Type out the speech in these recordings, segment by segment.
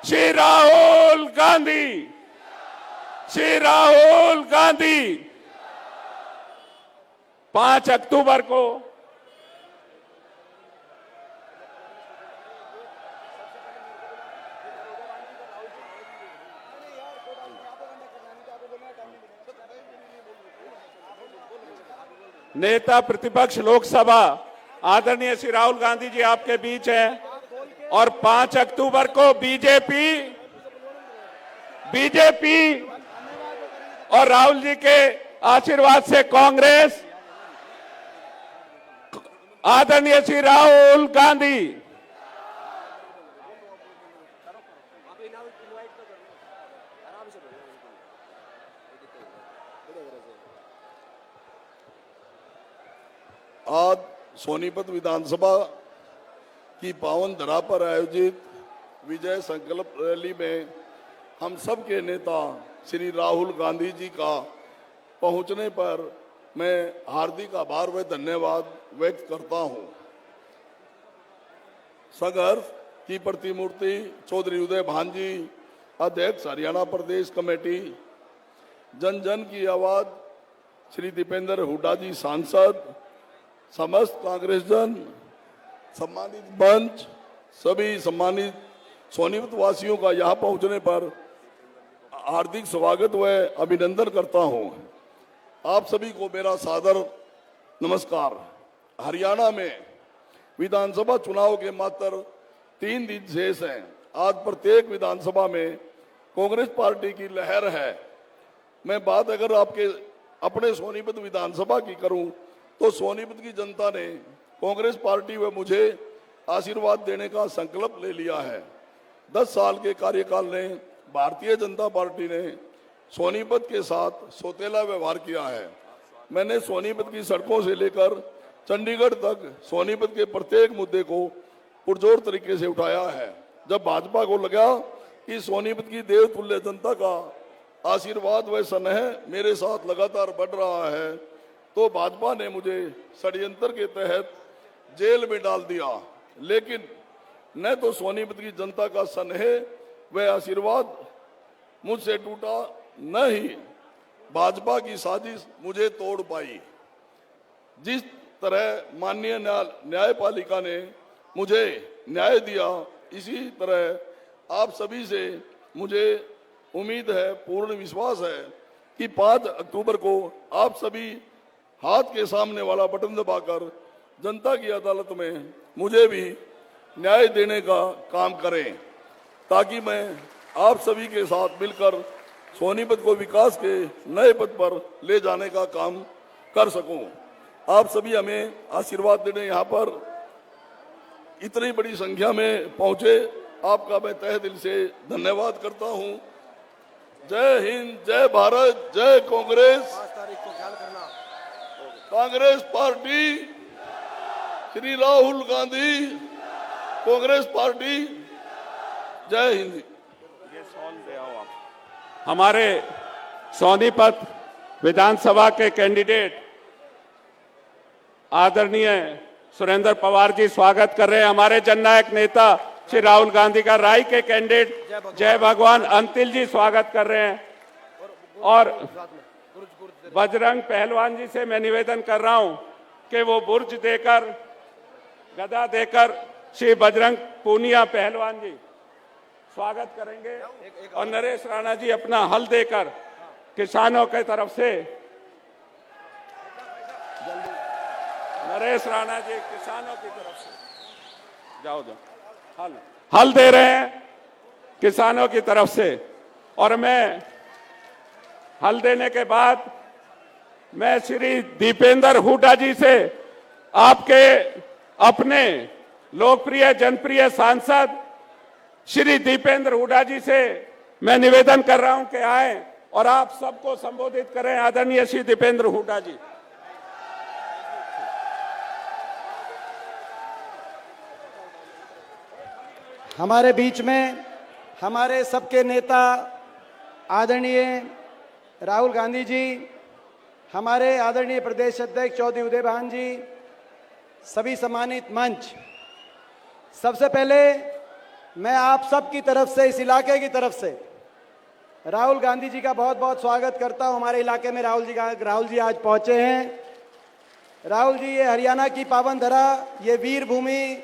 श्री राहुल गांधी, श्री राहुल गांधी 5 अक्टूबर को नेता प्रतिपक्ष लोकसभा आदरणीय श्री राहुल गांधी जी आपके बीच हैं और 5 अक्टूबर को बीजेपी और राहुल जी के आशीर्वाद से कांग्रेस आदरणीय श्री राहुल गांधी आज सोनीपत विधानसभा की पावन धरा पर आयोजित विजय संकल्प रैली में हम सब के नेता श्री राहुल गांधी जी का पहुंचने पर मैं हार्दिक आभार व धन्यवाद व्यक्त करता हूं। संघर्ष की प्रतिमूर्ति चौधरी उदय भान जी, अध्यक्ष हरियाणा प्रदेश कमेटी, जन जन की आवाज श्री दीपेंद्र हुड्डा जी सांसद, समस्त कांग्रेस जन, सम्मानित मंच, सभी सम्मानित सोनीपत वासियों का यहाँ पहुँचने पर हार्दिक स्वागत व अभिनंदन करता हूँ। आप सभी को मेरा सादर नमस्कार। हरियाणा में विधानसभा चुनाव के मात्र 3 दिन शेष हैं। आज प्रत्येक विधानसभा में कांग्रेस पार्टी की लहर है। मैं बात अगर आपके अपने सोनीपत विधानसभा की करूं तो सोनीपत की जनता ने कांग्रेस पार्टी व मुझे आशीर्वाद देने का संकल्प ले लिया है। 10 साल के कार्यकाल ने भारतीय जनता पार्टी ने सोनीपत के साथ सौतेला व्यवहार किया है। मैंने सोनीपत की सड़कों से लेकर चंडीगढ़ तक सोनीपत के प्रत्येक मुद्दे को पुरजोर तरीके से उठाया है। जब भाजपा को लगा कि सोनीपत की देवतुल्य जनता का आशीर्वाद व स्नेह मेरे साथ लगातार बढ़ रहा है तो भाजपा ने मुझे षड्यंत्र के तहत जेल में डाल दिया। लेकिन न तो सोनीपत की जनता का स्नेह व आशीर्वाद मुझसे टूटा, न ही भाजपा की साजिश मुझे तोड़ पाई। जिस तरह माननीय न्यायपालिका ने मुझे न्याय दिया, इसी तरह आप सभी से मुझे उम्मीद है, पूर्ण विश्वास है कि 5 अक्टूबर को आप सभी हाथ के सामने वाला बटन दबाकर जनता की अदालत में मुझे भी न्याय देने का काम करें, ताकि मैं आप सभी के साथ मिलकर सोनीपत को विकास के नए पद पर ले जाने का काम कर सकूं। आप सभी हमें आशीर्वाद देने यहाँ पर इतनी बड़ी संख्या में पहुंचे, आपका मैं तहे दिल से धन्यवाद करता हूं। जय हिंद, जय भारत, जय कांग्रेस। कांग्रेस पार्टी, श्री राहुल गांधी, कांग्रेस पार्टी, जय हिंद। हमारे सोनीपत विधानसभा के कैंडिडेट आदरणीय सुरेंद्र पवार जी स्वागत कर रहे हैं। हमारे जननायक नेता श्री राहुल गांधी का राय के कैंडिडेट जय भगवान अंतिल जी स्वागत कर रहे हैं। और बजरंग पहलवान जी से मैं निवेदन कर रहा हूं कि वो बुर्ज देकर, गदा देकर श्री बजरंग पूनिया पहलवान जी स्वागत करेंगे। और नरेश राणा जी अपना हल देकर किसानों के तरफ से, नरेश राणा जी किसानों की तरफ से जाओ हल दे रहे हैं किसानों की तरफ से। और मैं हल देने के बाद मैं श्री दीपेंद्र हुड्डा जी से, आपके अपने लोकप्रिय जनप्रिय सांसद श्री दीपेंद्र हुड्डा जी से मैं निवेदन कर रहा हूं कि आए और आप सबको संबोधित करें। आदरणीय श्री दीपेंद्र हुड्डा जी। हमारे बीच में हमारे सबके नेता आदरणीय राहुल गांधी जी, हमारे आदरणीय प्रदेश अध्यक्ष चौधरी उदय भान जी, सभी सम्मानित मंच, सबसे पहले मैं आप सब की तरफ से, इस इलाके की तरफ से राहुल गांधी जी का बहुत बहुत स्वागत करता हूं। हमारे इलाके में राहुल जी आज पहुंचे हैं। राहुल जी, ये हरियाणा की पावन धरा, ये वीर भूमि,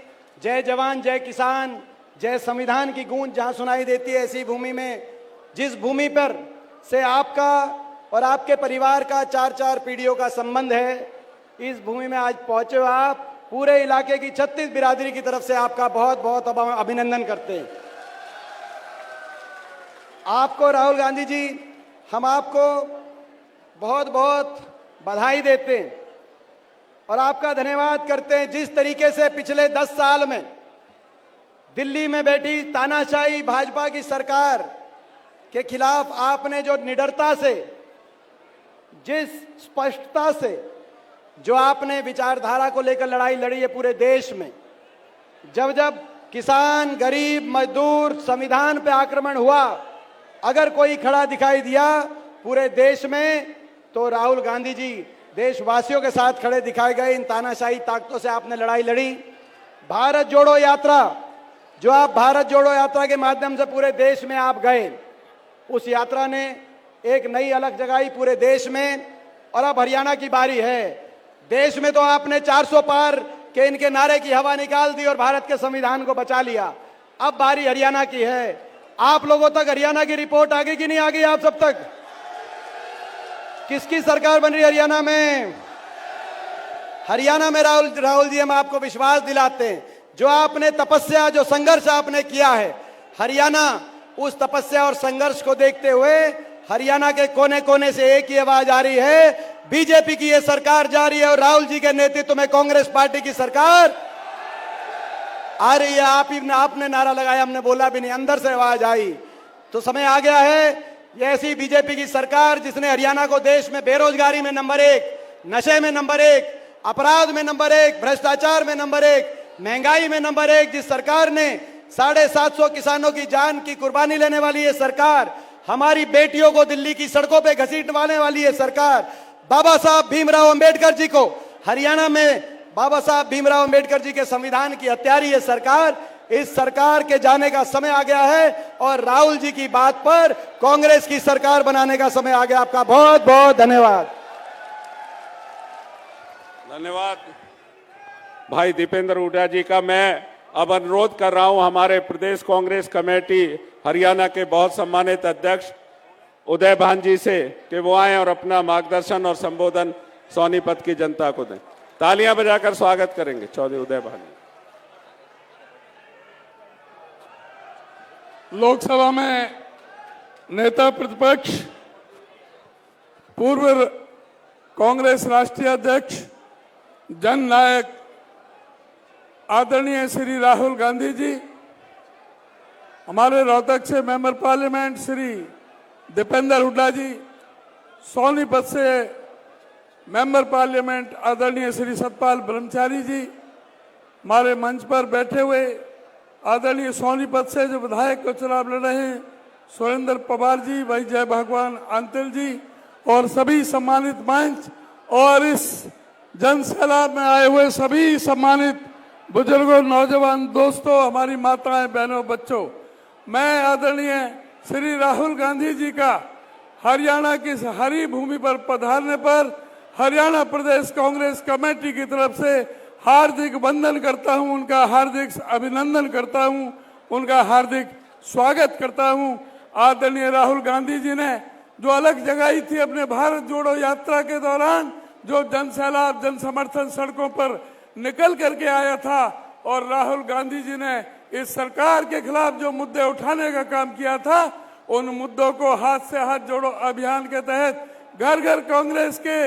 जय जवान जय किसान जय संविधान की गूंज जहां सुनाई देती है, ऐसी भूमि में, जिस भूमि पर से आपका और आपके परिवार का 4-4 पीढ़ियों का संबंध है, इस भूमि में आज पहुंचे हो आप। पूरे इलाके की 36 बिरादरी की तरफ से आपका बहुत बहुत अभिनंदन करते हैं। आपको राहुल गांधी जी, हम आपको बहुत बहुत बधाई देते हैं और आपका धन्यवाद करते हैं। जिस तरीके से पिछले 10 साल में दिल्ली में बैठी तानाशाही भाजपा की सरकार के खिलाफ आपने जो निडरता से, जिस स्पष्टता से जो आपने विचारधारा को लेकर लड़ाई लड़ी है पूरे देश में, जब जब किसान, गरीब, मजदूर, संविधान पे आक्रमण हुआ, अगर कोई खड़ा दिखाई दिया पूरे देश में, तो राहुल गांधी जी देशवासियों के साथ खड़े दिखाए गए। इन तानाशाही ताकतों से आपने लड़ाई लड़ी। भारत जोड़ो यात्रा, जो आप भारत जोड़ो यात्रा के माध्यम से पूरे देश में आप गए, उस यात्रा ने एक नई अलग जगाई पूरे देश में। और अब हरियाणा की बारी है। देश में तो आपने 400 पार के इनके नारे की हवा निकाल दी और भारत के संविधान को बचा लिया। अब बारी हरियाणा की है। आप लोगों तक हरियाणा की रिपोर्ट आ गई कि नहीं आ गई? आप सब तक किसकी सरकार बन रही है हरियाणा में? हरियाणा में राहुल जी, हम आपको विश्वास दिलाते हैं, जो आपने तपस्या, जो संघर्ष आपने किया है, हरियाणा उस तपस्या और संघर्ष को देखते हुए हरियाणा के कोने कोने से एक ही आवाज आ रही है, बीजेपी की ये सरकार जा रही है और राहुल जी के नेतृत्व में कांग्रेस पार्टी की सरकार आ रही है। आपने नारा लगाया, हमने बोला भी नहीं, अंदर से आवाज आई। तो समय आ गया है, ये ऐसी बीजेपी की सरकार जिसने हरियाणा को देश में बेरोजगारी में नंबर 1, नशे में नंबर 1, अपराध में नंबर 1, भ्रष्टाचार में नंबर 1, महंगाई में नंबर 1, जिस सरकार ने 750 किसानों की जान की कुर्बानी लेने वाली ये सरकार, हमारी बेटियों को दिल्ली की सड़कों पे घसीटने वाली ये सरकार, बाबा साहब भीमराव अंबेडकर जी को हरियाणा में बाबा साहब भीमराव अंबेडकर जी के संविधान की हत्यारी ये सरकार, इस सरकार के जाने का समय आ गया है और राहुल जी की बात पर कांग्रेस की सरकार बनाने का समय आ गया। आपका बहुत बहुत धन्यवाद। धन्यवाद भाई दीपेंद्र हुड्डा जी का। मैं अब अनुरोध कर रहा हूं हमारे प्रदेश कांग्रेस कमेटी हरियाणा के बहुत सम्मानित अध्यक्ष उदय भान जी से कि वो आए और अपना मार्गदर्शन और संबोधन सोनीपत की जनता को दें। तालियां बजाकर स्वागत करेंगे चौधरी उदय भान। लोकसभा में नेता प्रतिपक्ष, पूर्व कांग्रेस राष्ट्रीय अध्यक्ष, जन नायक आदरणीय श्री राहुल गांधी जी, हमारे रोहतक से मेंबर पार्लियामेंट श्री दीपेंद्र हुड्डा जी, सोनीपत से मेंबर पार्लियामेंट आदरणीय श्री सतपाल ब्रह्मचारी जी, हमारे मंच पर बैठे हुए आदरणीय सोनीपत से जो विधायक को चुनाव लड़ रहे हैं सुरेंद्र पवार जी, भाई जय भगवान आंतिल जी और सभी सम्मानित मंच और इस जन सैलाब में आए हुए सभी सम्मानित बुजुर्गों, नौजवान दोस्तों, हमारी माताएं, बहनों, बच्चों, मैं आदरणीय श्री राहुल गांधी जी का हरियाणा की हरी भूमि पर पधारने पर हरियाणा प्रदेश कांग्रेस कमेटी की तरफ से हार्दिक वंदन करता हूं, उनका हार्दिक अभिनंदन करता हूं, उनका हार्दिक स्वागत करता हूं। आदरणीय राहुल गांधी जी ने जो अलग जगाई थी अपने भारत जोड़ो यात्रा के दौरान, जो जन सैलाब, जन समर्थन सड़कों पर निकल करके आया था और राहुल गांधी जी ने इस सरकार के खिलाफ जो मुद्दे उठाने का काम किया था, उन मुद्दों को हाथ से हाथ जोड़ो अभियान के तहत, घर घर कांग्रेस के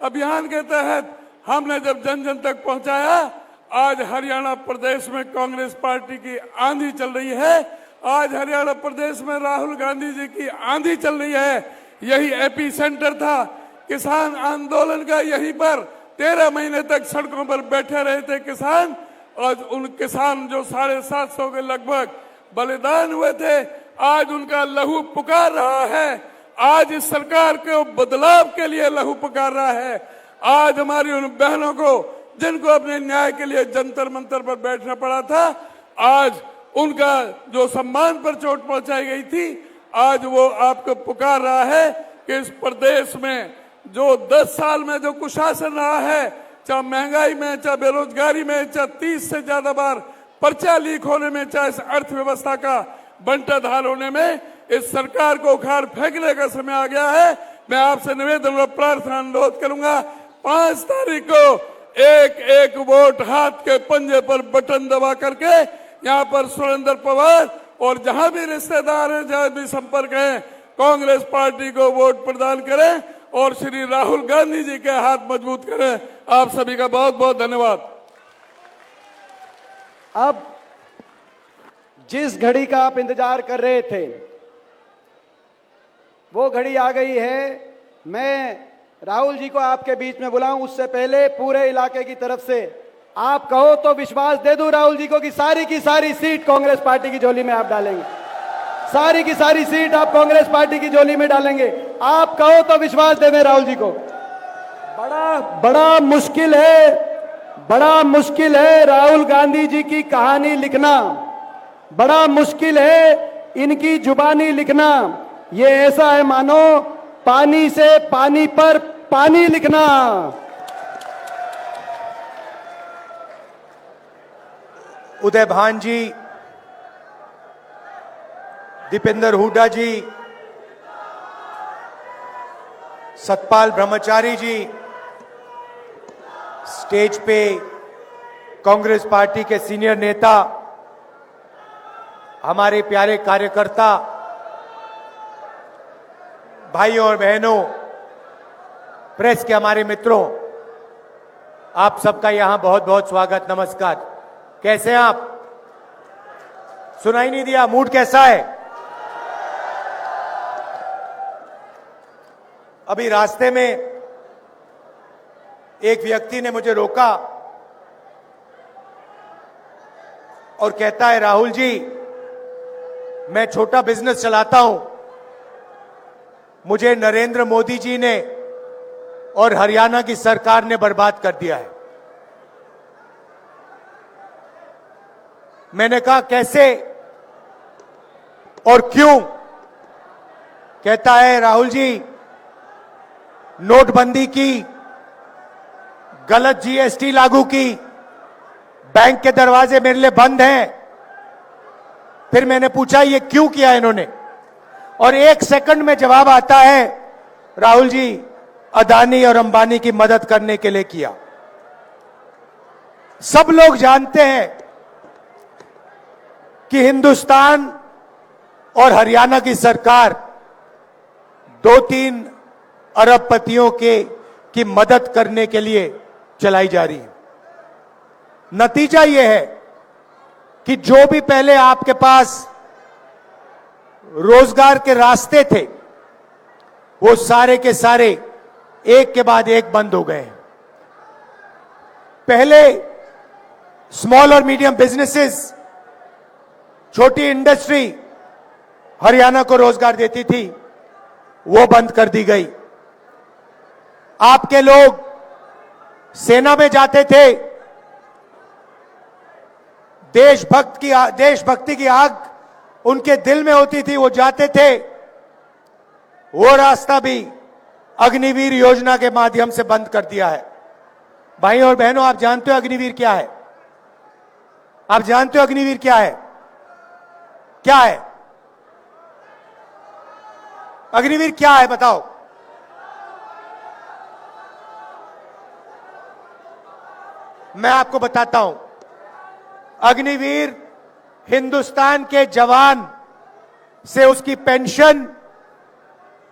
अभियान के तहत हमने जब जन जन तक पहुंचाया, आज हरियाणा प्रदेश में कांग्रेस पार्टी की आंधी चल रही है। आज हरियाणा प्रदेश में राहुल गांधी जी की आंधी चल रही है। यही एपी सेंटर था किसान आंदोलन का, यहीं पर 13 महीने तक सड़कों पर बैठे रहे थे किसान। आज उन किसान जो 750 के लगभग बलिदान हुए थे, आज उनका लहू पुकार रहा है। आज इस सरकार को बदलाव के लिए लहू पुकार रहा है। आज हमारी उन बहनों को जिनको अपने न्याय के लिए जंतर मंतर पर बैठना पड़ा था, आज उनका जो सम्मान पर चोट पहुंचाई गई थी, आज वो आपको पुकार रहा है कि इस प्रदेश में जो 10 साल में जो कुशासन रहा है, चाहे महंगाई में, चाहे बेरोजगारी में, चाहे 30 से ज्यादा बार पर्चा लीक होने में, चाहे इस अर्थव्यवस्था का बंटाधार होने में, इस सरकार को उखाड़ फेंकने का समय आ गया है। मैं आपसे निवेदन और प्रार्थना अनुरोध करूंगा, 5 तारीख को एक एक वोट हाथ के पंजे पर बटन दबा करके यहाँ पर सुरेंद्र पवार और जहां भी रिश्तेदार हैं, जहां भी संपर्क है, कांग्रेस पार्टी को वोट प्रदान करें और श्री राहुल गांधी जी के हाथ मजबूत करें। आप सभी का बहुत बहुत धन्यवाद। अब जिस घड़ी का आप इंतजार कर रहे थे वो घड़ी आ गई है। मैं राहुल जी को आपके बीच में बुलाऊं उससे पहले पूरे इलाके की तरफ से आप कहो तो विश्वास दे दूं राहुल जी को कि सारी की सारी सीट कांग्रेस पार्टी की झोली में आप डालेंगे, सारी की सारी सीट आप कांग्रेस पार्टी की झोली में डालेंगे। आप कहो तो विश्वास दे दें राहुल जी को। बड़ा मुश्किल है राहुल गांधी जी की कहानी लिखना, बड़ा मुश्किल है इनकी जुबानी लिखना। ये ऐसा है मानो पानी से पानी पर पानी लिखना। उदय भान जी, दीपेंद्र हुड्डा जी, सतपाल ब्रह्मचारी जी, स्टेज पे कांग्रेस पार्टी के सीनियर नेता, हमारे प्यारे कार्यकर्ता, भाइयों और बहनों, प्रेस के हमारे मित्रों, आप सबका यहां बहुत बहुत स्वागत, नमस्कार। कैसे हैं आप? सुनाई नहीं दिया, मूड कैसा है? अभी रास्ते में एक व्यक्ति ने मुझे रोका और कहता है, राहुल जी मैं छोटा बिजनेस चलाता हूं, मुझे नरेंद्र मोदी जी ने और हरियाणा की सरकार ने बर्बाद कर दिया है। मैंने कहा कैसे और क्यों? कहता है, राहुल जी नोटबंदी की, गलत जीएसटी लागू की, बैंक के दरवाजे मेरे लिए बंद हैं। फिर मैंने पूछा ये क्यों किया इन्होंने, और 1 सेकंड में जवाब आता है, राहुल जी अदानी और अंबानी की मदद करने के लिए किया। सब लोग जानते हैं कि हिंदुस्तान और हरियाणा की सरकार 2-3 अरबपतियों की मदद करने के लिए चलाई जा रही है। नतीजा यह है कि जो भी पहले आपके पास रोजगार के रास्ते थे वो सारे के सारे एक के बाद एक बंद हो गए। पहले स्मॉल और मीडियम बिजनेसेस, छोटी इंडस्ट्री हरियाणा को रोजगार देती थी, वो बंद कर दी गई। आपके लोग सेना में जाते थे, देशभक्ति की आग उनके दिल में होती थी, वो जाते थे। वो रास्ता भी अग्निवीर योजना के माध्यम से बंद कर दिया है। भाइयों और बहनों, आप जानते हो अग्निवीर क्या है? आप जानते हो अग्निवीर क्या है? क्या है अग्निवीर? क्या है बताओ? मैं आपको बताता हूं। अग्निवीर हिंदुस्तान के जवान से उसकी पेंशन,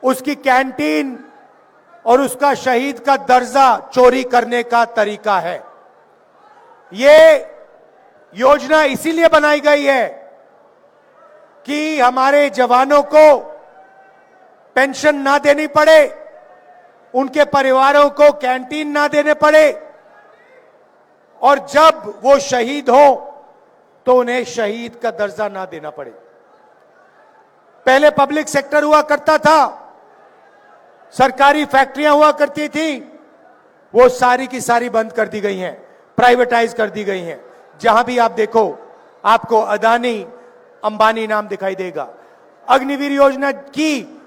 उसकी कैंटीन और उसका शहीद का दर्जा चोरी करने का तरीका है। यह योजना इसीलिए बनाई गई है कि हमारे जवानों को पेंशन ना देनी पड़े, उनके परिवारों को कैंटीन ना देने पड़े, और जब वो शहीद हो तो उन्हें शहीद का दर्जा ना देना पड़े। पहले पब्लिक सेक्टर हुआ करता था, सरकारी फैक्ट्रियां हुआ करती थी, वो सारी की सारी बंद कर दी गई हैं, प्राइवेटाइज कर दी गई हैं। जहां भी आप देखो आपको अदानी अंबानी नाम दिखाई देगा। अग्निवीर योजना की,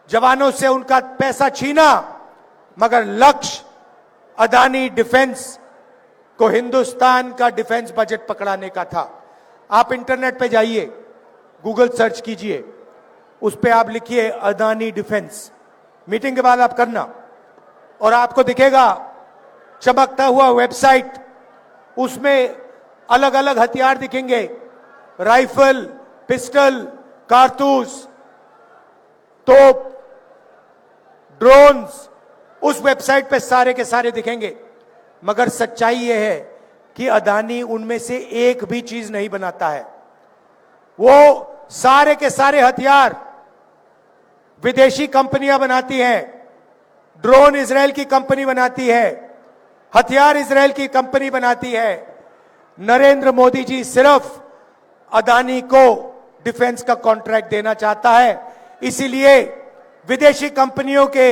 जवानों से उनका पैसा छीना, मगर लक्ष्य अदानी डिफेंस को हिंदुस्तान का डिफेंस बजट पकड़ाने का था। आप इंटरनेट पे जाइए, गूगल सर्च कीजिए, उस पे आप लिखिए अदानी डिफेंस, मीटिंग के बाद आप करना, और आपको दिखेगा चमकता हुआ वेबसाइट, उसमें अलग अलग हथियार दिखेंगे, राइफल, पिस्टल, कारतूस, तोप, ड्रोन्स, उस वेबसाइट पे सारे के सारे दिखेंगे। मगर सच्चाई यह है कि अदानी उनमें से एक भी चीज नहीं बनाता है। वो सारे के सारे हथियार विदेशी कंपनियां बनाती हैं, ड्रोन इजराइल की कंपनी बनाती है, हथियार इजराइल की कंपनी बनाती है। नरेंद्र मोदी जी सिर्फ अदानी को डिफेंस का कॉन्ट्रैक्ट देना चाहता है, इसीलिए विदेशी कंपनियों के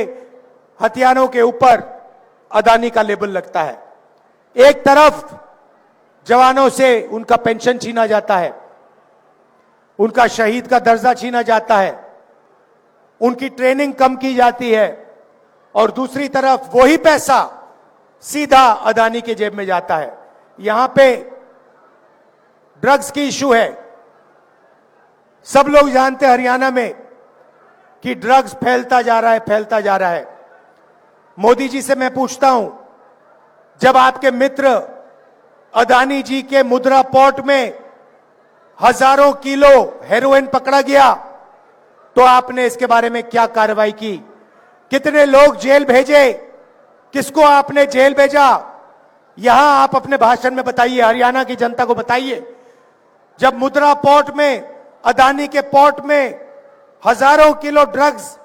हथियारों के ऊपर अदानी का लेबल लगता है। एक तरफ जवानों से उनका पेंशन छीना जाता है, उनका शहीद का दर्जा छीना जाता है, उनकी ट्रेनिंग कम की जाती है, और दूसरी तरफ वही पैसा सीधा अदानी के जेब में जाता है। यहां पे ड्रग्स की इशू है। सब लोग जानते हैं हरियाणा में कि ड्रग्स फैलता जा रहा है, फैलता जा रहा है। मोदी जी से मैं पूछता हूं, जब आपके मित्र अदानी जी के मुद्रा पोर्ट में हजारों किलो हेरोइन पकड़ा गया, तो आपने इसके बारे में क्या कार्रवाई की? कितने लोग जेल भेजे? किसको आपने जेल भेजा? यहां आप अपने भाषण में बताइए, हरियाणा की जनता को बताइए। जब मुद्रा पोर्ट में, अदानी के पोर्ट में हजारों किलो ड्रग्स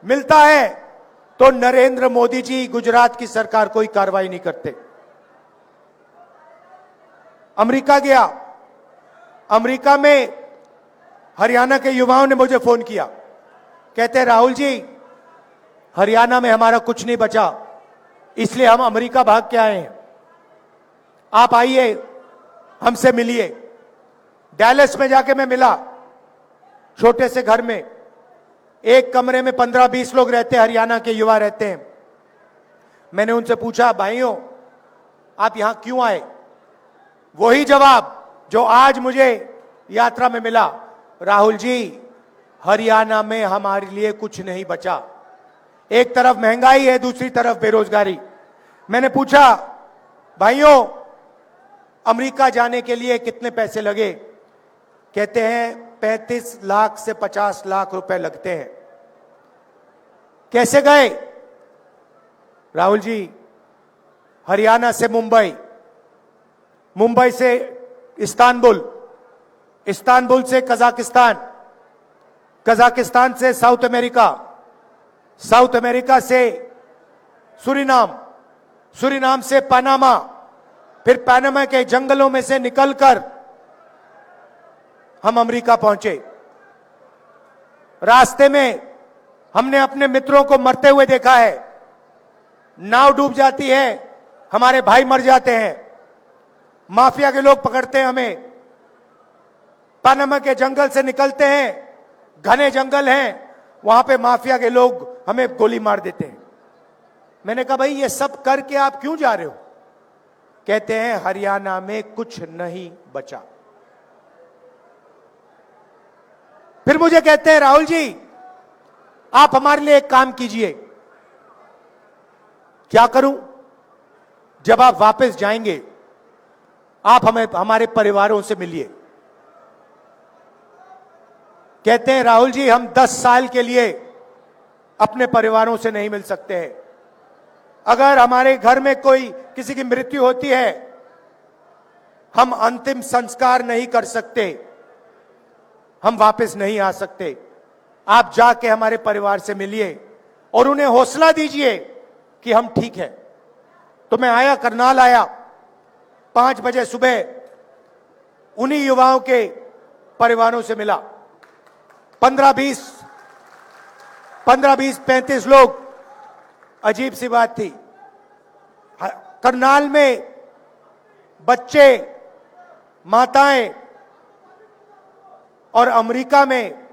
मिलता है, तो नरेंद्र मोदी जी, गुजरात की सरकार कोई कार्रवाई नहीं करते। अमेरिका गया, अमेरिका में हरियाणा के युवाओं ने मुझे फोन किया, कहते हैं राहुल जी, हरियाणा में हमारा कुछ नहीं बचा, इसलिए हम अमेरिका भाग के आए हैं। आप आइए, हमसे मिलिए। डैलस में जाके मैं मिला, छोटे से घर में, एक कमरे में 15-20 लोग रहते हैं, हरियाणा के युवा रहते हैं। मैंने उनसे पूछा, भाइयों आप यहां क्यों आए? वही जवाब जो आज मुझे यात्रा में मिला, राहुल जी हरियाणा में हमारे लिए कुछ नहीं बचा। एक तरफ महंगाई है, दूसरी तरफ बेरोजगारी। मैंने पूछा, भाइयों अमेरिका जाने के लिए कितने पैसे लगे? कहते हैं 35 लाख से 50 लाख रुपए लगते हैं। कैसे गए? राहुल जी, हरियाणा से मुंबई, मुंबई से इस्तांबुल, इस्तांबुल से कजाकिस्तान, कजाकिस्तान से साउथ अमेरिका, साउथ अमेरिका से सूरीनाम, सूरीनाम से पनामा, फिर पनामा के जंगलों में से निकलकर हम अमेरिका पहुंचे। रास्ते में हमने अपने मित्रों को मरते हुए देखा है, नाव डूब जाती है, हमारे भाई मर जाते हैं, माफिया के लोग पकड़ते हैं हमें। पनामा के जंगल से निकलते हैं, घने जंगल हैं, वहां पे माफिया के लोग हमें गोली मार देते हैं। मैंने कहा भाई ये सब करके आप क्यों जा रहे हो? कहते हैं हरियाणा में कुछ नहीं बचा। फिर मुझे कहते हैं राहुल जी आप हमारे लिए एक काम कीजिए। क्या करूं? जब आप वापस जाएंगे आप हमें हमारे परिवारों से मिलिए। कहते हैं राहुल जी हम 10 साल के लिए अपने परिवारों से नहीं मिल सकते हैं। अगर हमारे घर में कोई किसी की मृत्यु होती है, हम अंतिम संस्कार नहीं कर सकते, हम वापस नहीं आ सकते। आप जाके हमारे परिवार से मिलिए और उन्हें हौसला दीजिए कि हम ठीक हैं। तो मैं आया, करनाल आया, 5 बजे सुबह उन्हीं युवाओं के परिवारों से मिला। 15-20, 35 लोग। अजीब सी बात थी, करनाल में बच्चे, माताएं, और अमेरिका में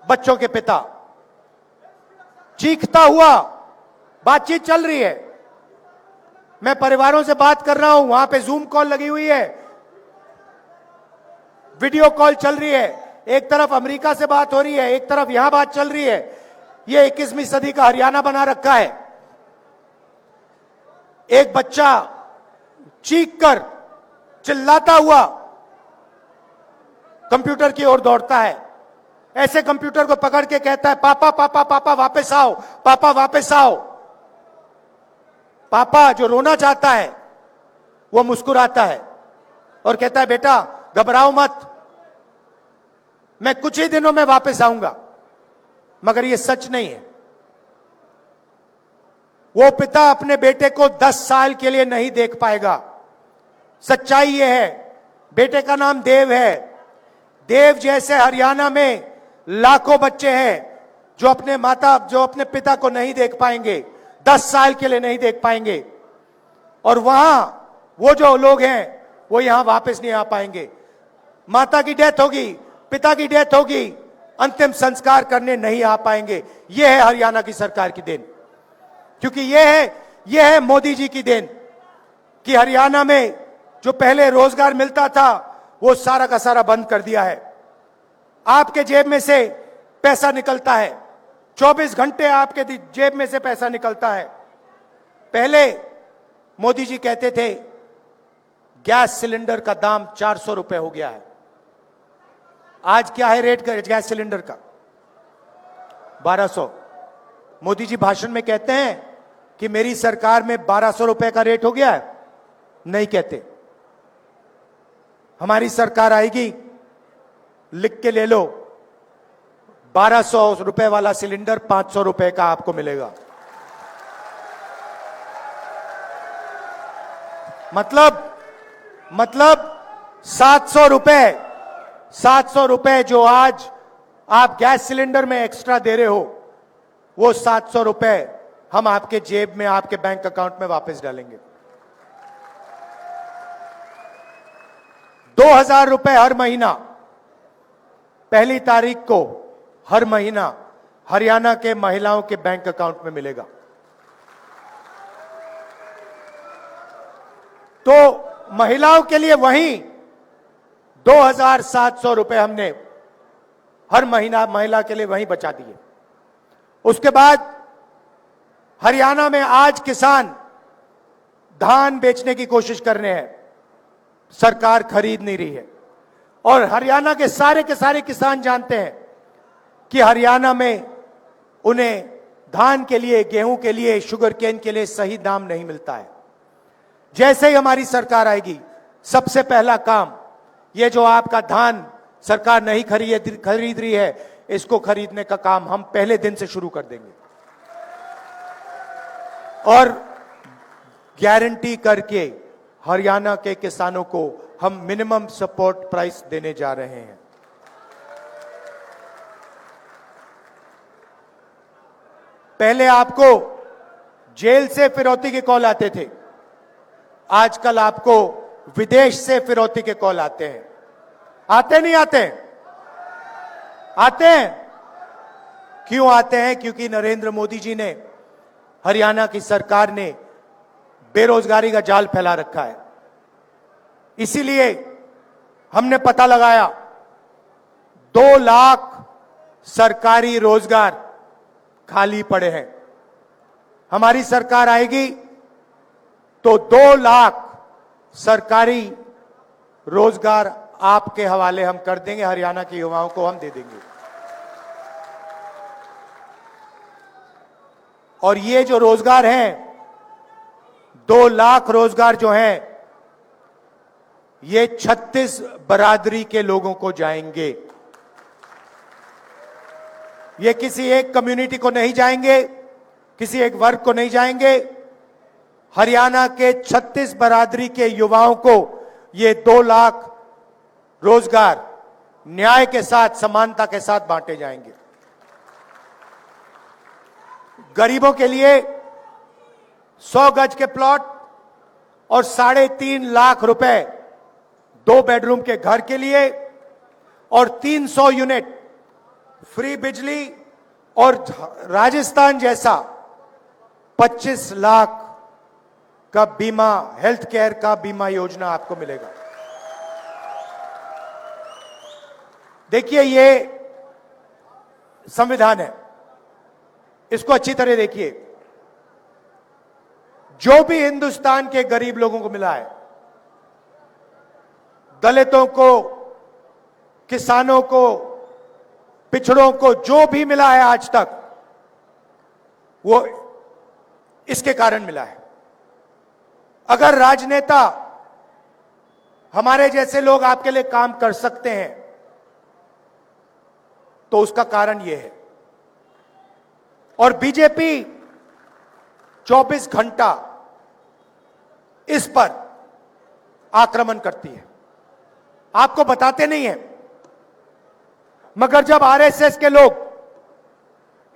बच्चों के पिता, चीखता हुआ बातचीत चल रही है। मैं परिवारों से बात कर रहा हूं, वहां पे जूम कॉल लगी हुई है, वीडियो कॉल चल रही है, एक तरफ अमेरिका से बात हो रही है, एक तरफ यहां बात चल रही है। यह 21वीं सदी का हरियाणा बना रखा है। एक बच्चा चीख कर चिल्लाता हुआ कंप्यूटर की ओर दौड़ता है, ऐसे कंप्यूटर को पकड़ के कहता है, पापा पापा पापा वापस आओ, पापा वापस आओ। पापा जो रोना चाहता है वो मुस्कुराता है और कहता है, बेटा घबराओ मत, मैं कुछ ही दिनों में वापस आऊंगा। मगर ये सच नहीं है। वो पिता अपने बेटे को 10 साल के लिए नहीं देख पाएगा। सच्चाई ये है, बेटे का नाम देव है। देव जैसे हरियाणा में लाखों बच्चे हैं जो अपने पिता को नहीं देख पाएंगे, 10 साल के लिए नहीं देख पाएंगे। और वहां वो जो लोग हैं वो यहां वापस नहीं आ पाएंगे। माता की डेथ होगी, पिता की डेथ होगी, अंतिम संस्कार करने नहीं आ पाएंगे। यह है हरियाणा की सरकार की देन, क्योंकि यह है मोदी जी की देन कि हरियाणा में जो पहले रोजगार मिलता था वो सारा का सारा बंद कर दिया है। आपके जेब में से पैसा निकलता है, 24 घंटे आपके जेब में से पैसा निकलता है। पहले मोदी जी कहते थे गैस सिलेंडर का दाम 400 रुपए हो गया है। आज क्या है रेट गैस सिलेंडर का? 1200। मोदी जी भाषण में कहते हैं कि मेरी सरकार में 1200 रुपए का रेट हो गया है? नहीं कहते। हमारी सरकार आएगी, लिख के ले लो, 1200 रुपए वाला सिलेंडर 500 रुपए का आपको मिलेगा। मतलब 700 रुपए जो आज आप गैस सिलेंडर में एक्स्ट्रा दे रहे हो, वो 700 रुपए हम आपके जेब में, आपके बैंक अकाउंट में वापस डालेंगे। 2000 रुपए हर महीना, पहली तारीख को हर महीना हरियाणा के महिलाओं के बैंक अकाउंट में मिलेगा। तो महिलाओं के लिए वहीं 2700 रुपए हमने हर महीना महिला के लिए वहीं बचा दिए। उसके बाद हरियाणा में आज किसान धान बेचने की कोशिश कर रहे हैं, सरकार खरीद नहीं रही है। और हरियाणा के सारे किसान जानते हैं कि हरियाणा में उन्हें धान के लिए, गेहूं के लिए, शुगर केन के लिए सही दाम नहीं मिलता है। जैसे ही हमारी सरकार आएगी, सबसे पहला काम, ये जो आपका धान सरकार नहीं खरीद रही है, इसको खरीदने का काम हम पहले दिन से शुरू कर देंगे। और गारंटी करके हरियाणा के किसानों को हम मिनिमम सपोर्ट प्राइस देने जा रहे हैं। पहले आपको जेल से फिरौती के कॉल आते थे, आजकल आपको विदेश से फिरौती के कॉल आते हैं। आते नहीं आते? आते हैं। क्यों आते हैं? क्योंकि नरेंद्र मोदी जी ने, हरियाणा की सरकार ने बेरोजगारी का जाल फैला रखा है। इसीलिए हमने पता लगाया 2 लाख सरकारी रोजगार खाली पड़े हैं। हमारी सरकार आएगी तो 2 लाख सरकारी रोजगार आपके हवाले हम कर देंगे, हरियाणा के युवाओं को हम दे देंगे। और ये जो रोजगार हैं, 2 लाख रोजगार जो हैं, ये 36 बरादरी के लोगों को जाएंगे। ये किसी एक कम्युनिटी को नहीं जाएंगे, किसी एक वर्ग को नहीं जाएंगे। हरियाणा के 36 बरादरी के युवाओं को ये 2 लाख रोजगार न्याय के साथ, समानता के साथ बांटे जाएंगे। गरीबों के लिए 100 गज के प्लॉट और 3.5 लाख रुपए 2 बेडरूम के घर के लिए, और 300 यूनिट फ्री बिजली और राजस्थान जैसा 25 लाख का बीमा, हेल्थ केयर का बीमा योजना आपको मिलेगा। देखिए, ये संविधान है, इसको अच्छी तरह देखिए। जो भी हिंदुस्तान के गरीब लोगों को मिला है, दलितों को, किसानों को, पिछड़ों को जो भी मिला है आज तक, वो इसके कारण मिला है। अगर राजनेता, हमारे जैसे लोग आपके लिए काम कर सकते हैं तो उसका कारण यह है। और बीजेपी 24 घंटा इस पर आक्रमण करती है, आपको बताते नहीं है। मगर जब आरएसएस के लोग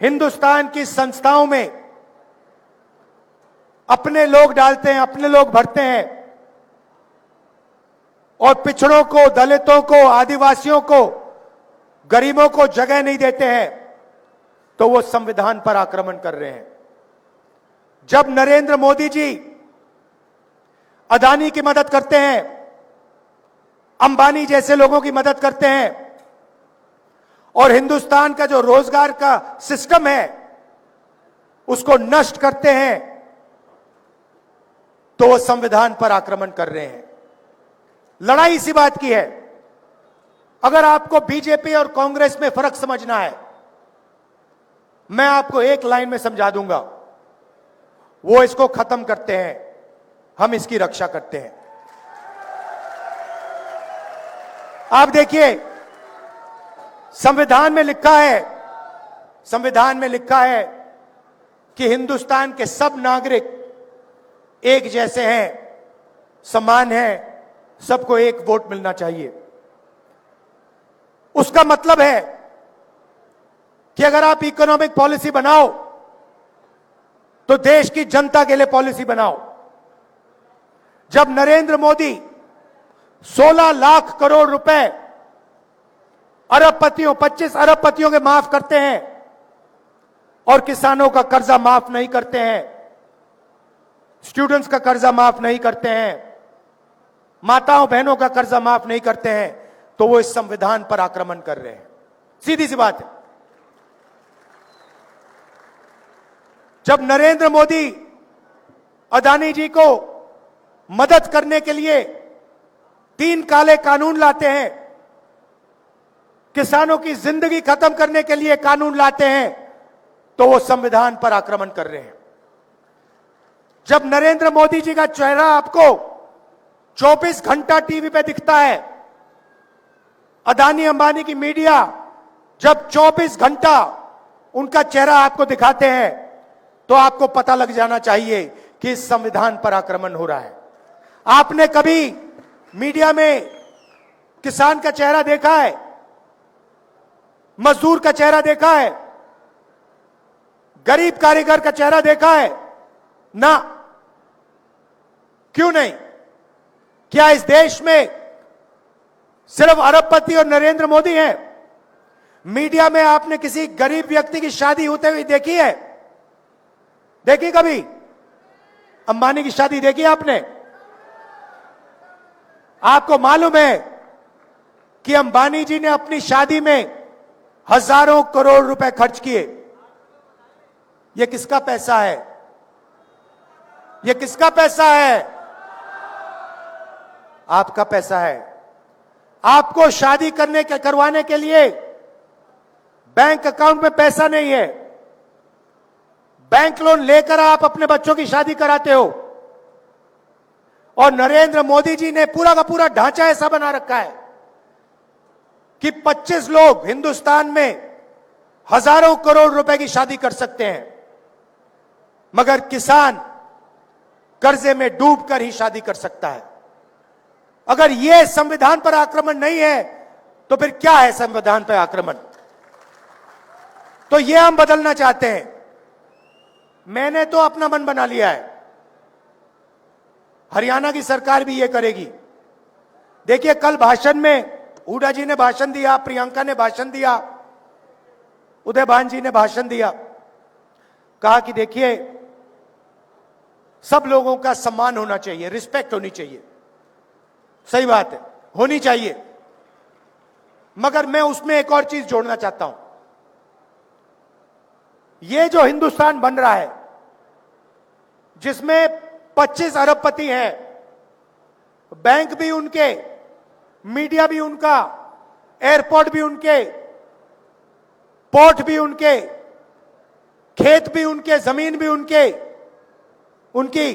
हिंदुस्तान की संस्थाओं में अपने लोग डालते हैं, अपने लोग भरते हैं और पिछड़ों को, दलितों को, आदिवासियों को, गरीबों को जगह नहीं देते हैं, तो वो संविधान पर आक्रमण कर रहे हैं। जब नरेंद्र मोदी जी अदानी की मदद करते हैं, अंबानी जैसे लोगों की मदद करते हैं और हिंदुस्तान का जो रोजगार का सिस्टम है उसको नष्ट करते हैं, तो वो संविधान पर आक्रमण कर रहे हैं। लड़ाई इसी बात की है। अगर आपको बीजेपी और कांग्रेस में फर्क समझना है, मैं आपको एक लाइन में समझा दूंगा। वो इसको खत्म करते हैं, हम इसकी रक्षा करते हैं। आप देखिए, संविधान में लिखा है, संविधान में लिखा है कि हिंदुस्तान के सब नागरिक एक जैसे हैं, समान हैं, सबको एक वोट मिलना चाहिए। उसका मतलब है कि अगर आप इकोनॉमिक पॉलिसी बनाओ तो देश की जनता के लिए पॉलिसी बनाओ। जब नरेंद्र मोदी 16 लाख करोड़ रुपए अरबपतियों, 25 अरबपतियों के माफ करते हैं और किसानों का कर्जा माफ नहीं करते हैं, स्टूडेंट्स का कर्जा माफ नहीं करते हैं, माताओं बहनों का कर्जा माफ नहीं करते हैं, तो वो इस संविधान पर आक्रमण कर रहे हैं। सीधी सी बात है। जब नरेंद्र मोदी अदानी जी को मदद करने के लिए 3 काले कानून लाते हैं, किसानों की जिंदगी खत्म करने के लिए कानून लाते हैं, तो वो संविधान पर आक्रमण कर रहे हैं। जब नरेंद्र मोदी जी का चेहरा आपको 24 घंटा टीवी पे दिखता है, अदानी अंबानी की मीडिया जब 24 घंटा उनका चेहरा आपको दिखाते हैं, तो आपको पता लग जाना चाहिए कि इस संविधान पर आक्रमण हो रहा है। आपने कभी मीडिया में किसान का चेहरा देखा है, मजदूर का चेहरा देखा है, गरीब कारीगर का चेहरा देखा है? ना। क्यों नहीं? क्या इस देश में सिर्फ अरबपति और नरेंद्र मोदी हैं? मीडिया में आपने किसी गरीब व्यक्ति की शादी होते हुए देखी है? देखी कभी? अंबानी की शादी देखी आपने? आपको मालूम है कि अंबानी जी ने अपनी शादी में हजारों करोड़ रुपए खर्च किए। यह किसका पैसा है? यह किसका पैसा है? आपका पैसा है। आपको शादी करवाने के लिए बैंक अकाउंट में पैसा नहीं है, बैंक लोन लेकर आप अपने बच्चों की शादी कराते हो। और नरेंद्र मोदी जी ने पूरा का पूरा ढांचा ऐसा बना रखा है कि 25 लोग हिंदुस्तान में हजारों करोड़ रुपए की शादी कर सकते हैं, मगर किसान कर्जे में डूबकर ही शादी कर सकता है। अगर यह संविधान पर आक्रमण नहीं है तो फिर क्या है संविधान पर आक्रमण? तो यह हम बदलना चाहते हैं। मैंने तो अपना मन बना लिया है, हरियाणा की सरकार भी यह करेगी। देखिए, कल भाषण में हुड्डा जी ने भाषण दिया, प्रियंका ने भाषण दिया, उदयभान जी ने भाषण दिया, कहा कि देखिए सब लोगों का सम्मान होना चाहिए, रिस्पेक्ट होनी चाहिए। सही बात है, होनी चाहिए, मगर मैं उसमें एक और चीज जोड़ना चाहता हूं। ये जो हिंदुस्तान बन रहा है, जिसमें 25 अरबपति हैं, बैंक भी उनके, मीडिया भी उनका, एयरपोर्ट भी उनके, पोर्ट भी उनके, खेत भी उनके, जमीन भी उनकी,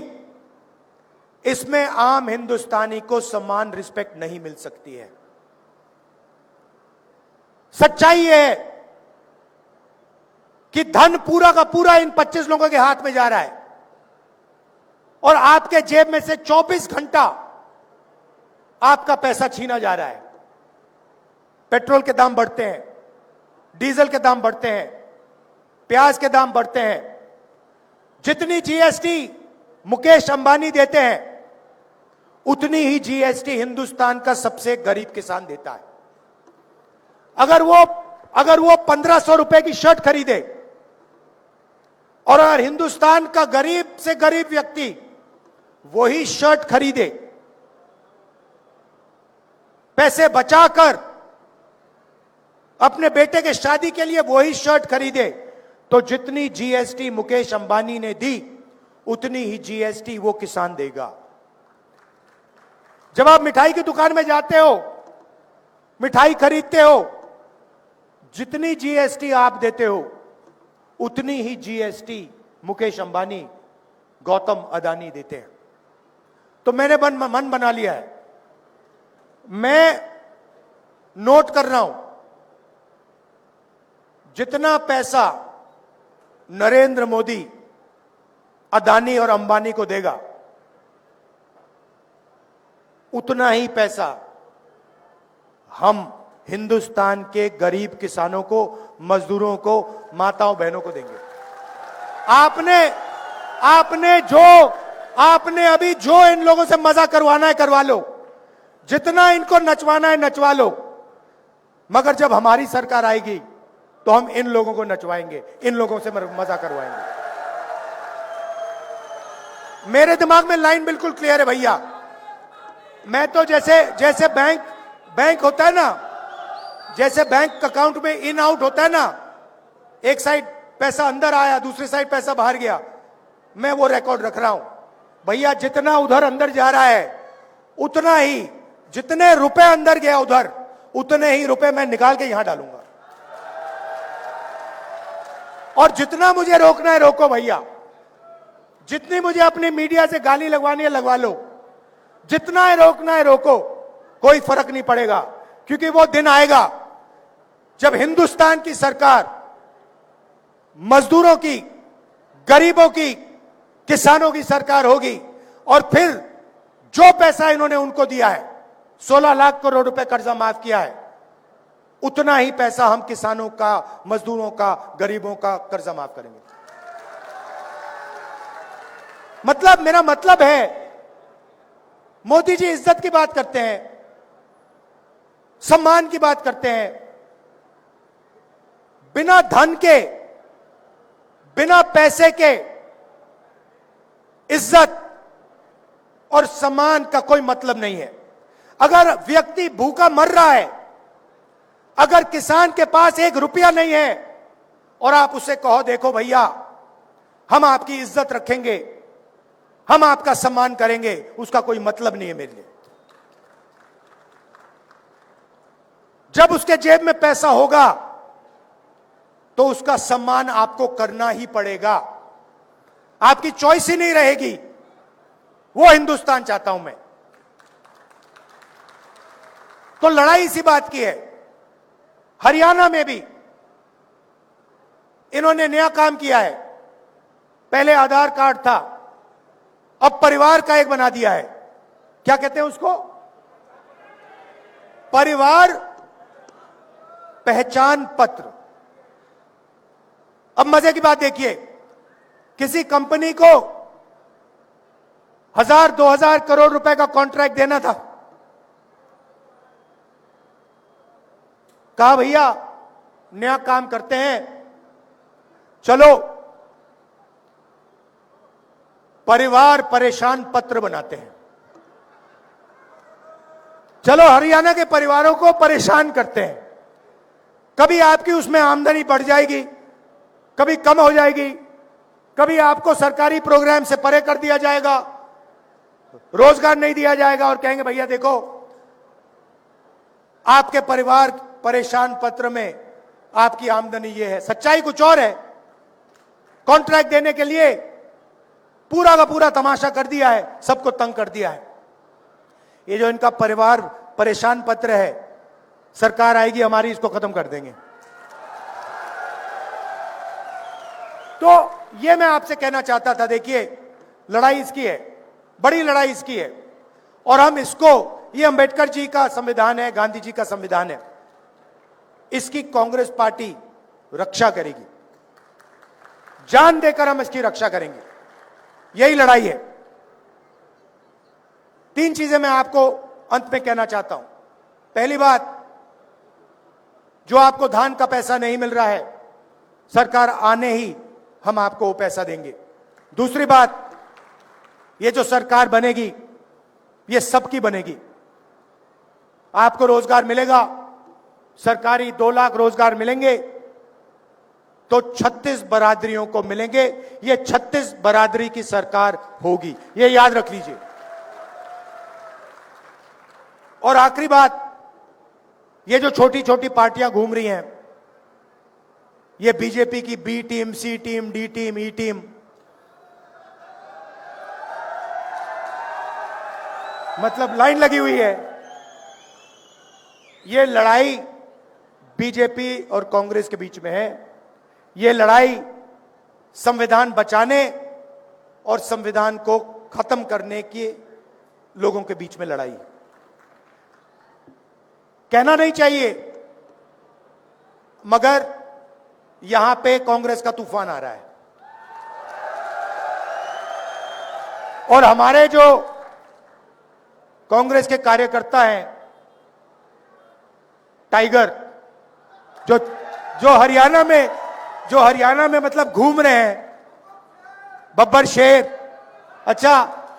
इसमें आम हिंदुस्तानी को समान रिस्पेक्ट नहीं मिल सकती है। सच्चाई यह है कि धन पूरा का पूरा इन 25 लोगों के हाथ में जा रहा है और आपके जेब में से 24 घंटा आपका पैसा छीना जा रहा है। पेट्रोल के दाम बढ़ते हैं, डीजल के दाम बढ़ते हैं, प्याज के दाम बढ़ते हैं। जितनी जीएसटी मुकेश अंबानी देते हैं, उतनी ही जीएसटी हिंदुस्तान का सबसे गरीब किसान देता है। अगर वो 1500 रुपए की शर्ट खरीदे और अगर हिंदुस्तान का गरीब से गरीब व्यक्ति वही शर्ट खरीदे, पैसे बचाकर अपने बेटे के शादी के लिए वही शर्ट खरीदे, तो जितनी जीएसटी मुकेश अंबानी ने दी उतनी ही जीएसटी वो किसान देगा। जब आप मिठाई की दुकान में जाते हो, मिठाई खरीदते हो, जितनी जीएसटी आप देते हो उतनी ही जीएसटी मुकेश अंबानी, गौतम अदानी देते हैं। तो मैंने मन बना लिया है, मैं नोट कर रहा हूं, जितना पैसा नरेंद्र मोदी अदानी और अंबानी को देगा, उतना ही पैसा हम हिंदुस्तान के गरीब किसानों को, मजदूरों को, माताओं बहनों को देंगे। आपने अभी जो इन लोगों से मजा करवाना है करवा लो, जितना इनको नचवाना है नचवा लो, मगर जब हमारी सरकार आएगी तो हम इन लोगों को नचवाएंगे, इन लोगों से मजा करवाएंगे। मेरे दिमाग में लाइन बिल्कुल क्लियर है भैया। मैं तो जैसे बैंक होता है ना, जैसे बैंक अकाउंट में इन आउट होता है ना, एक साइड पैसा अंदर आया, दूसरी साइड पैसा बाहर गया, मैं वो रिकॉर्ड रख रहा हूं भैया। जितना उधर अंदर जा रहा है उतना ही, जितने रुपए अंदर गया उधर, उतने ही रुपए मैं निकाल के यहां डालूंगा। और जितना मुझे रोकना है रोको भैया, जितनी मुझे अपनी मीडिया से गाली लगवानी है लगवा लो, जितना है रोकना है रोको, कोई फर्क नहीं पड़ेगा। क्योंकि वो दिन आएगा जब हिंदुस्तान की सरकार मजदूरों की, गरीबों की, किसानों की सरकार होगी। और फिर जो पैसा इन्होंने उनको दिया है, 16 लाख करोड़ रुपए कर्जा माफ किया है, उतना ही पैसा हम किसानों का, मजदूरों का, गरीबों का कर्जा माफ करेंगे। मेरा मतलब है, मोदी जी इज्जत की बात करते हैं, सम्मान की बात करते हैं, बिना धन के, बिना पैसे के इज्जत और सम्मान का कोई मतलब नहीं है। अगर व्यक्ति भूखा मर रहा है, अगर किसान के पास 1 रुपया नहीं है और आप उसे कहो देखो भैया हम आपकी इज्जत रखेंगे, हम आपका सम्मान करेंगे, उसका कोई मतलब नहीं है मेरे लिए। जब उसके जेब में पैसा होगा तो उसका सम्मान आपको करना ही पड़ेगा, आपकी चॉइस ही नहीं रहेगी। वो हिंदुस्तान चाहता हूं मैं। तो लड़ाई इसी बात की है। हरियाणा में भी इन्होंने नया काम किया है। पहले आधार कार्ड था, अब परिवार का एक बना दिया है। क्या कहते हैं उसको? परिवार पहचान पत्र। अब मजे की बात देखिए, किसी कंपनी को 1000-2000 करोड़ रुपए का कॉन्ट्रैक्ट देना था, कहा भैया नया काम करते हैं, चलो परिवार परेशान पत्र बनाते हैं, चलो हरियाणा के परिवारों को परेशान करते हैं। कभी आपकी उसमें आमदनी बढ़ जाएगी, कभी कम हो जाएगी, कभी आपको सरकारी प्रोग्राम से परे कर दिया जाएगा, रोजगार नहीं दिया जाएगा और कहेंगे भैया देखो आपके परिवार परेशान पत्र में आपकी आमदनी ये है। सच्चाई कुछ और है। कॉन्ट्रैक्ट देने के लिए पूरा का पूरा तमाशा कर दिया है, सबको तंग कर दिया है। ये जो इनका परिवार परेशान पत्र है, सरकार आएगी हमारी, इसको खत्म कर देंगे। तो ये मैं आपसे कहना चाहता था, देखिए लड़ाई इसकी है, बड़ी लड़ाई इसकी है, और हम इसको, ये अंबेडकर जी का संविधान है, गांधी जी का संविधान है, इसकी कांग्रेस पार्टी रक्षा करेगी, जान देकर हम इसकी रक्षा करेंगे। यही लड़ाई है। 3 चीजें मैं आपको अंत में कहना चाहता हूं। पहली बात, जो आपको धान का पैसा नहीं मिल रहा है, सरकार आने ही हम आपको वो पैसा देंगे। दूसरी बात, ये जो सरकार बनेगी ये सबकी बनेगी। आपको रोजगार मिलेगा, सरकारी 2 लाख रोजगार मिलेंगे तो 36 बरादरियों को मिलेंगे। ये 36 बरादरी की सरकार होगी, ये याद रख लीजिए। और आखिरी बात, ये जो छोटी छोटी पार्टियां घूम रही हैं, ये बीजेपी की बी टीम, सी टीम, डी टीम, ई टीम, मतलब लाइन लगी हुई है। ये लड़ाई बीजेपी और कांग्रेस के बीच में है। ये लड़ाई संविधान बचाने और संविधान को खत्म करने के लोगों के बीच में लड़ाई। कहना नहीं चाहिए, मगर यहां पे कांग्रेस का तूफान आ रहा है। और हमारे जो कांग्रेस के कार्यकर्ता हैं, टाइगर, जो हरियाणा में मतलब घूम रहे हैं, बब्बर शेर। अच्छा,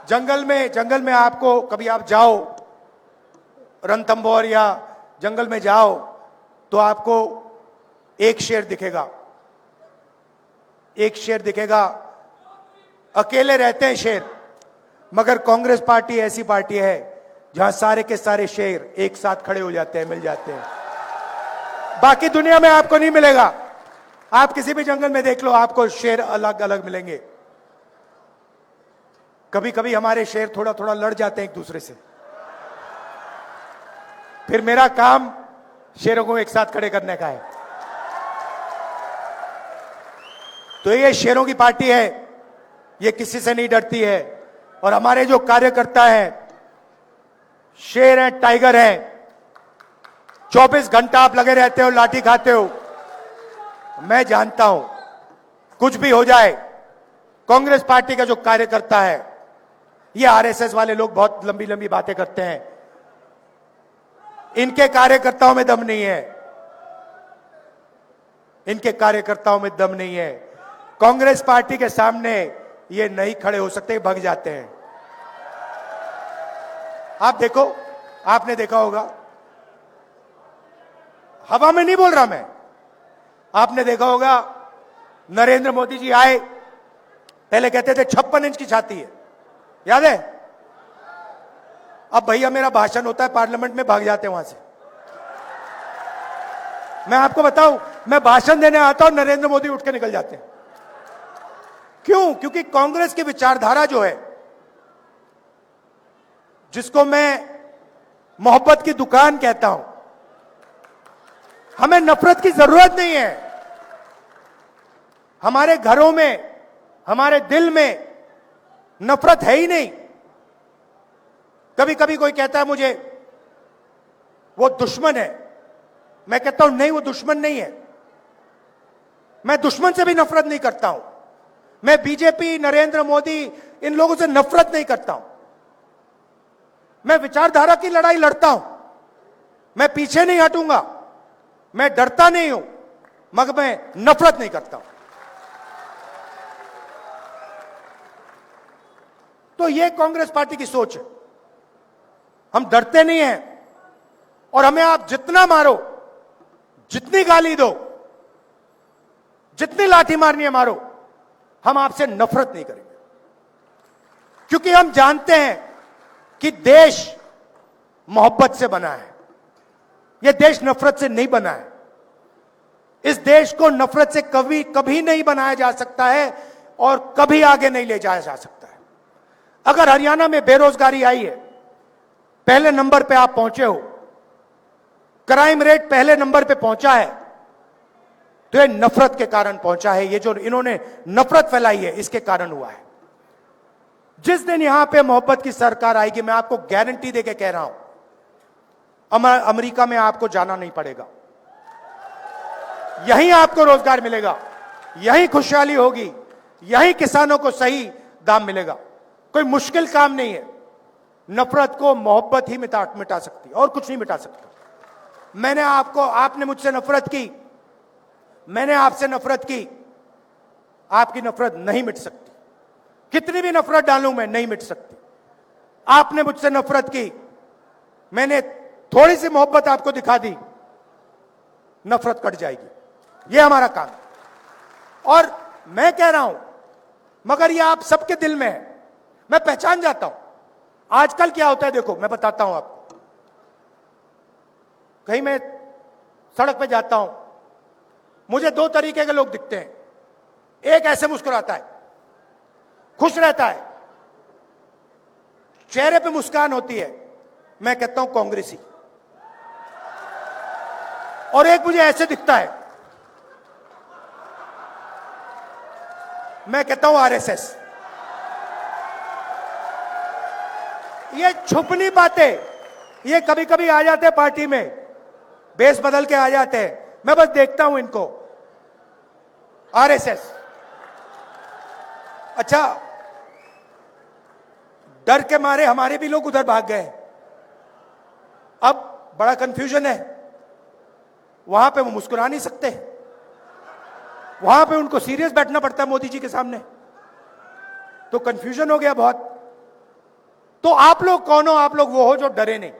जंगल में आपको कभी आप जाओ, रणथंभौर या जंगल में जाओ तो आपको एक शेर दिखेगा, एक शेर दिखेगा। अकेले रहते हैं शेर, मगर कांग्रेस पार्टी ऐसी पार्टी है जहां सारे के सारे शेर एक साथ खड़े हो जाते हैं, मिल जाते हैं। बाकी दुनिया में आपको नहीं मिलेगा। आप किसी भी जंगल में देख लो, आपको शेर अलग अलग मिलेंगे। कभी कभी हमारे शेर थोड़ा थोड़ा लड़ जाते हैं एक दूसरे से, फिर मेरा काम शेरों को एक साथ खड़े करने का है। तो ये शेरों की पार्टी है, ये किसी से नहीं डरती है। और हमारे जो कार्यकर्ता हैं, शेर हैं, टाइगर हैं। 24 घंटा आप लगे रहते हो, लाठी खाते हो। मैं जानता हूं कुछ भी हो जाए, कांग्रेस पार्टी का जो कार्यकर्ता है, ये आरएसएस वाले लोग बहुत लंबी लंबी बातें करते हैं, इनके कार्यकर्ताओं में दम नहीं है, इनके कार्यकर्ताओं में दम नहीं है। कांग्रेस पार्टी के सामने ये नहीं खड़े हो सकते, भाग जाते हैं। आप देखो, आपने देखा होगा, हवा में नहीं बोल रहा मैं, आपने देखा होगा नरेंद्र मोदी जी आए, पहले कहते थे 56 इंच की छाती है, याद है? अब भैया मेरा भाषण होता है पार्लियामेंट में, भाग जाते हैं वहां से। मैं आपको बताऊं, मैं भाषण देने आता हूं, नरेंद्र मोदी उठ के निकल जाते हैं। क्यों? क्योंकि कांग्रेस की विचारधारा जो है, जिसको मैं मोहब्बत की दुकान कहता हूं, हमें नफरत की जरूरत नहीं है। हमारे घरों में, हमारे दिल में नफरत है ही नहीं। कभी कभी कोई कहता है मुझे वो दुश्मन है, मैं कहता हूं नहीं, वो दुश्मन नहीं है। मैं दुश्मन से भी नफरत नहीं करता हूं। मैं बीजेपी, नरेंद्र मोदी, इन लोगों से नफरत नहीं करता हूं। मैं विचारधारा की लड़ाई लड़ता हूं, मैं पीछे नहीं हटूंगा। मैं डरता नहीं हूं, मगर मैं नफरत नहीं करता हूं। तो यह कांग्रेस पार्टी की सोच है। हम डरते नहीं हैं, और हमें आप जितना मारो, जितनी गाली दो, जितनी लाठी मारनी है मारो, हम आपसे नफरत नहीं करेंगे। क्योंकि हम जानते हैं कि देश मोहब्बत से बना है, यह देश नफरत से नहीं बना है। इस देश को नफरत से कभी कभी नहीं बनाया जा सकता है और कभी आगे नहीं ले जाया जा सकता है। अगर हरियाणा में बेरोजगारी आई है, पहले नंबर पे आप पहुंचे हो, क्राइम रेट पहले नंबर पे पहुंचा है, तो ये नफरत के कारण पहुंचा है। ये जो इन्होंने नफरत फैलाई है, इसके कारण हुआ है। जिस दिन यहां पे मोहब्बत की सरकार आएगी, मैं आपको गारंटी देके कह रहा हूं, अमेरिका में आपको जाना नहीं पड़ेगा, यहीं आपको रोजगार मिलेगा, यहीं खुशहाली होगी, यहीं किसानों को सही दाम मिलेगा। कोई मुश्किल काम नहीं है। नफरत को मोहब्बत ही मिटा सकती है, और कुछ नहीं मिटा सकता। आपने मुझसे नफरत की, मैंने आपसे नफरत की, आपकी नफरत नहीं मिट सकती। कितनी भी नफरत डालूं मैं, नहीं मिट सकती। आपने मुझसे नफरत की, मैंने थोड़ी सी मोहब्बत आपको दिखा दी, नफरत कट जाएगी। यह हमारा काम है। और मैं कह रहा हूं, मगर यह आप सबके दिल में है, मैं पहचान जाता हूं। आजकल क्या होता है, देखो मैं बताता हूं आपको। कहीं मैं सड़क पे जाता हूं, मुझे दो तरीके के लोग दिखते हैं। एक ऐसे मुस्कुराता है, खुश रहता है, चेहरे पे मुस्कान होती है, मैं कहता हूं कांग्रेसी। और एक मुझे ऐसे दिखता है, मैं कहता हूं आरएसएस। ये छुपनी बातें, ये कभी कभी आ जाते हैं पार्टी में, बेस बदल के आ जाते हैं, मैं बस देखता हूं इनको, आरएसएस। अच्छा, डर के मारे हमारे भी लोग उधर भाग गए। अब बड़ा कंफ्यूजन है, वहां पे वो मुस्कुरा नहीं सकते, वहां पे उनको सीरियस बैठना पड़ता है मोदी जी के सामने, तो कंफ्यूजन हो गया बहुत। तो आप लोग कौन हो? आप लोग वो हो जो डरे नहीं।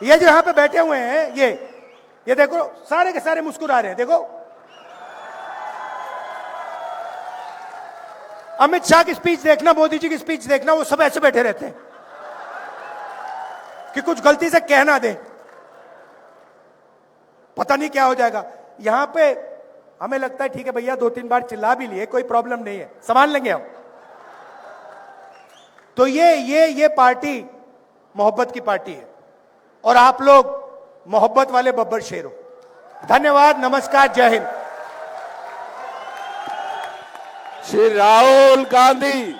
ये जो यहां पे बैठे हुए हैं, ये देखो, सारे के सारे मुस्कुरा रहे हैं। देखो, अमित शाह की स्पीच देखना, मोदी जी की स्पीच देखना, वो सब ऐसे बैठे रहते हैं कि कुछ गलती से कह ना दे, पता नहीं क्या हो जाएगा। यहां पे हमें लगता है ठीक है भैया, 2-3 बार चिल्ला भी लिए, कोई प्रॉब्लम नहीं है, संभाल लेंगे हम। तो ये पार्टी मोहब्बत की पार्टी है, और आप लोग मोहब्बत वाले बब्बर शेर हो। धन्यवाद, नमस्कार, जय हिंद। श्री राहुल गांधी,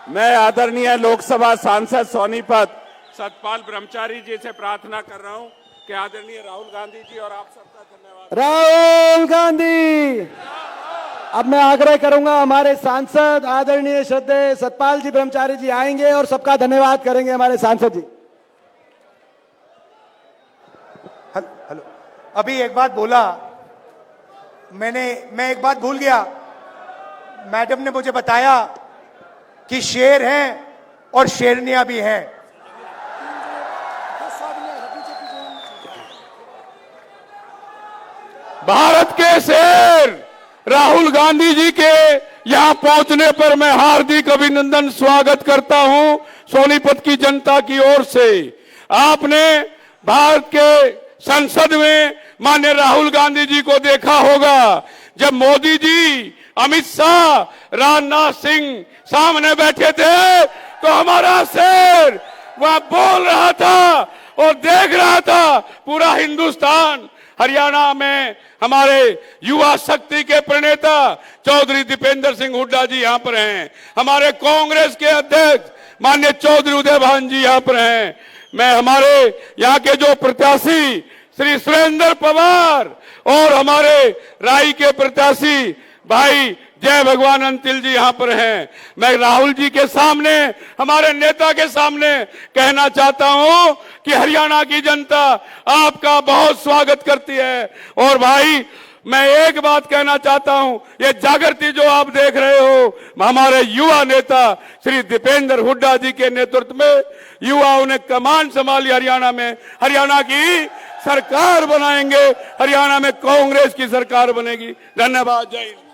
मैं आदरणीय लोकसभा सांसद सोनीपत सतपाल ब्रह्मचारी जी से प्रार्थना कर रहा हूं कि आदरणीय राहुल गांधी जी और आप सबका धन्यवाद। राहुल गांधी। अब मैं आग्रह करूंगा, हमारे सांसद आदरणीय श्रद्धेय सतपाल जी ब्रह्मचारी जी आएंगे और सबका धन्यवाद करेंगे। हमारे सांसद जी। हेलो, अभी एक बात बोला मैं एक बात भूल गया। मैडम ने मुझे बताया कि शेर हैं और शेरनियां भी हैं। भारत के शेर राहुल गांधी जी के यहां पहुंचने पर मैं हार्दिक अभिनंदन स्वागत करता हूं सोनीपत की जनता की ओर से। आपने भारत के संसद में माननीय राहुल गांधी जी को देखा होगा, जब मोदी जी, अमित शाह, राजनाथ सिंह सामने बैठे थे तो हमारा शेर वह बोल रहा था और देख रहा था पूरा हिंदुस्तान। हरियाणा में हमारे युवा शक्ति के प्रणेता चौधरी दीपेंद्र सिंह हुड्डा जी यहाँ पर हैं, हमारे कांग्रेस के अध्यक्ष माननीय चौधरी उदय भान जी यहाँ पर हैं, मैं हमारे यहाँ के जो प्रत्याशी श्री सुरेंद्र पवार और हमारे राई के प्रत्याशी भाई जय भगवान अंतिल जी यहां पर हैं। मैं राहुल जी के सामने, हमारे नेता के सामने कहना चाहता हूं कि हरियाणा की जनता आपका बहुत स्वागत करती है। और भाई मैं एक बात कहना चाहता हूं, ये जागृति जो आप देख रहे हो, हमारे युवा नेता श्री दीपेंद्र हुड्डा जी के नेतृत्व में युवाओं ने कमान संभाली हरियाणा में। हरियाणा की सरकार बनाएंगे, हरियाणा में कांग्रेस की सरकार बनेगी। धन्यवाद, जय हिंद।